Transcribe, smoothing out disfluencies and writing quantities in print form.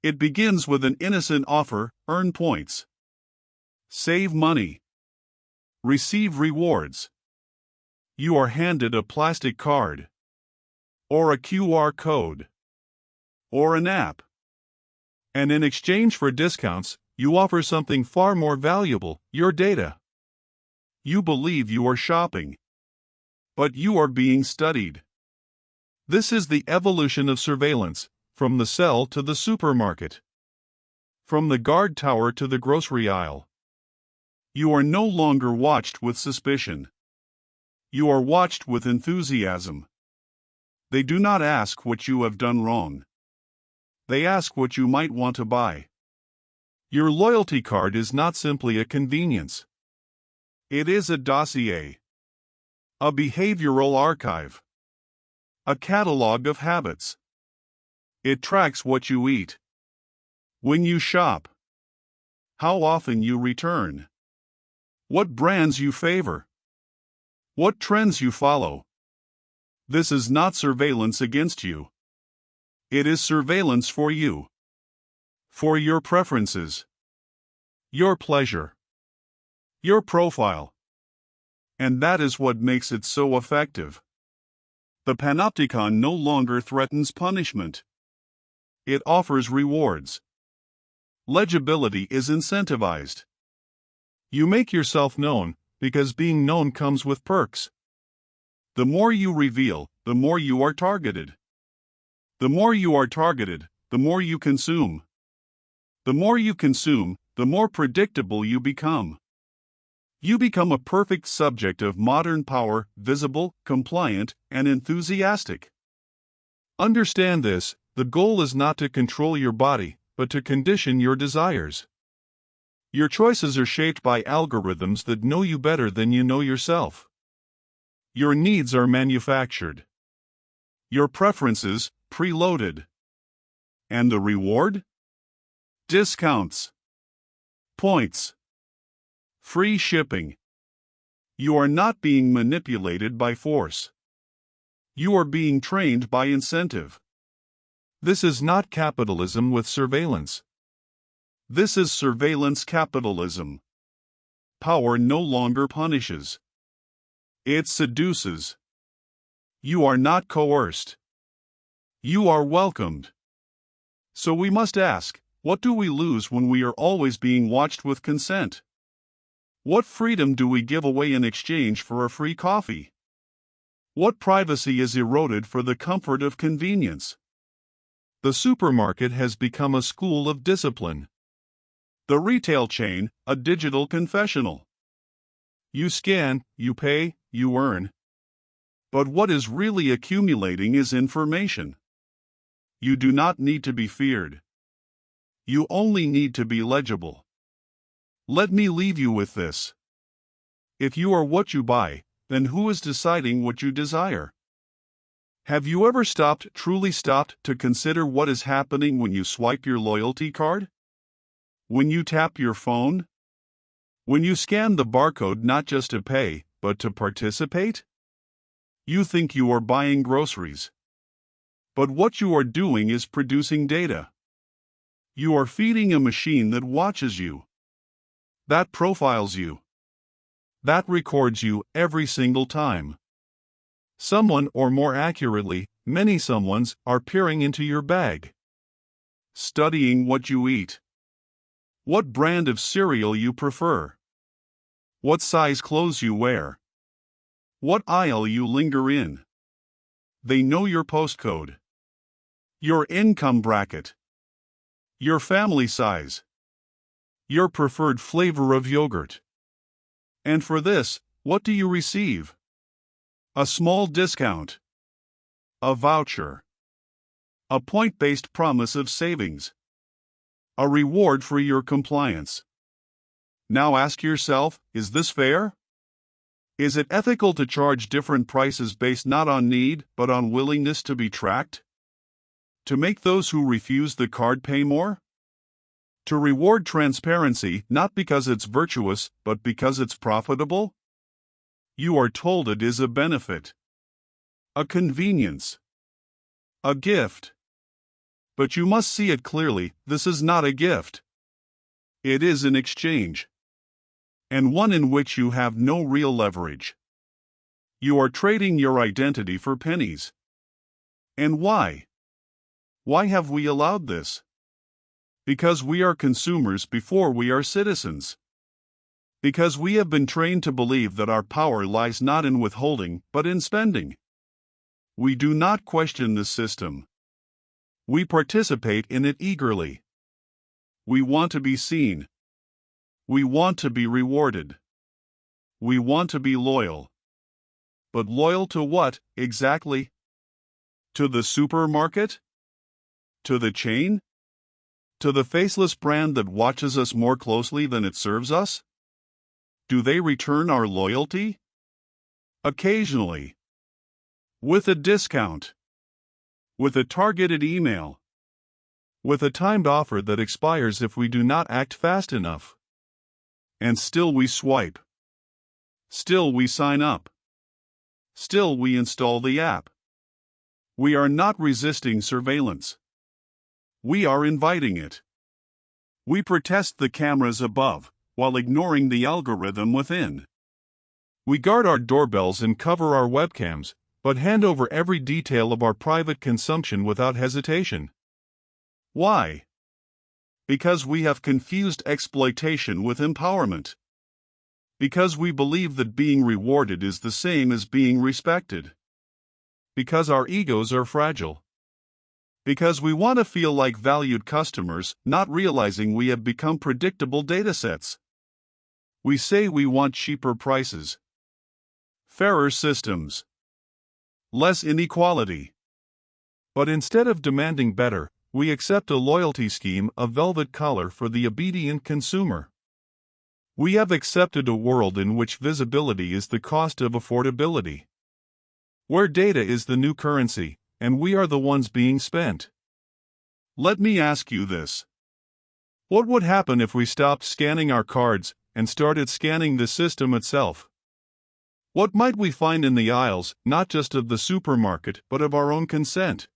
It begins with an innocent offer: earn points, save money, receive rewards. You are handed a plastic card, or a QR code, or an app. And in exchange for discounts, you offer something far more valuable: your data. You believe you are shopping, but you are being studied. This is the evolution of surveillance, from the cell to the supermarket, from the guard tower to the grocery aisle. You are no longer watched with suspicion. You are watched with enthusiasm. They do not ask what you have done wrong. They ask what you might want to buy. Your loyalty card is not simply a convenience. It is a dossier, a behavioral archive, a catalog of habits. It tracks what you eat, when you shop, how often you return, what brands you favor, what trends you follow. This is not surveillance against you. It is surveillance for you, for your preferences, your pleasure, your profile. And that is what makes it so effective. The panopticon no longer threatens punishment. It offers rewards. Legibility is incentivized. You make yourself known, because being known comes with perks. The more you reveal, the more you are targeted. The more you are targeted, the more you consume. The more you consume, the more predictable you become. You become a perfect subject of modern power: visible, compliant, and enthusiastic. Understand this: the goal is not to control your body, but to condition your desires. Your choices are shaped by algorithms that know you better than you know yourself. Your needs are manufactured. Your preferences, preloaded. And the reward? Discounts, points, free shipping. You are not being manipulated by force. You are being trained by incentive. This is not capitalism with surveillance. This is surveillance capitalism. Power no longer punishes. It seduces. You are not coerced. You are welcomed. So we must ask, what do we lose when we are always being watched with consent? What freedom do we give away in exchange for a free coffee? What privacy is eroded for the comfort of convenience? The supermarket has become a school of discipline. The retail chain, a digital confessional. You scan, you pay, you earn. But what is really accumulating is information. You do not need to be feared. You only need to be legible. Let me leave you with this. If you are what you buy, then who is deciding what you desire? Have you ever truly stopped to consider what is happening when you swipe your loyalty card? When you tap your phone? When you scan the barcode not just to pay, but to participate? You think you are buying groceries. But what you are doing is producing data. You are feeding a machine that watches you, that profiles you, that records you every single time. Someone, or more accurately, many someones, are peering into your bag, studying what you eat, what brand of cereal you prefer, what size clothes you wear, what aisle you linger in. They know your postcode, your income bracket, your family size, your preferred flavor of yogurt. And for this, what do you receive? A small discount, a voucher, a point-based promise of savings, a reward for your compliance. Now ask yourself, is this fair? Is it ethical to charge different prices based not on need, but on willingness to be tracked? To make those who refuse the card pay more? To reward transparency not because it's virtuous, but because it's profitable? You are told it is a benefit, a convenience, a gift. But you must see it clearly, this is not a gift. It is an exchange. And one in which you have no real leverage. You are trading your identity for pennies. And why? Why have we allowed this? Because we are consumers before we are citizens. Because we have been trained to believe that our power lies not in withholding, but in spending. We do not question this system. We participate in it eagerly. We want to be seen. We want to be rewarded. We want to be loyal. But loyal to what, exactly? To the supermarket? To the chain? To the faceless brand that watches us more closely than it serves us? Do they return our loyalty? Occasionally. With a discount. With a targeted email. With a timed offer that expires if we do not act fast enough. And still we swipe. Still we sign up. Still we install the app. We are not resisting surveillance. We are inviting it. We protest the cameras above, while ignoring the algorithm within. We guard our doorbells and cover our webcams, but hand over every detail of our private consumption without hesitation. Why? Because we have confused exploitation with empowerment. Because we believe that being rewarded is the same as being respected. Because our egos are fragile. Because we want to feel like valued customers, not realizing we have become predictable datasets. We say we want cheaper prices, fairer systems, less inequality. But instead of demanding better, we accept a loyalty scheme of velvet collar for the obedient consumer. We have accepted a world in which visibility is the cost of affordability, where data is the new currency, and we are the ones being spent. Let me ask you this. What would happen if we stopped scanning our cards and started scanning the system itself? What might we find in the aisles, not just of the supermarket, but of our own consent?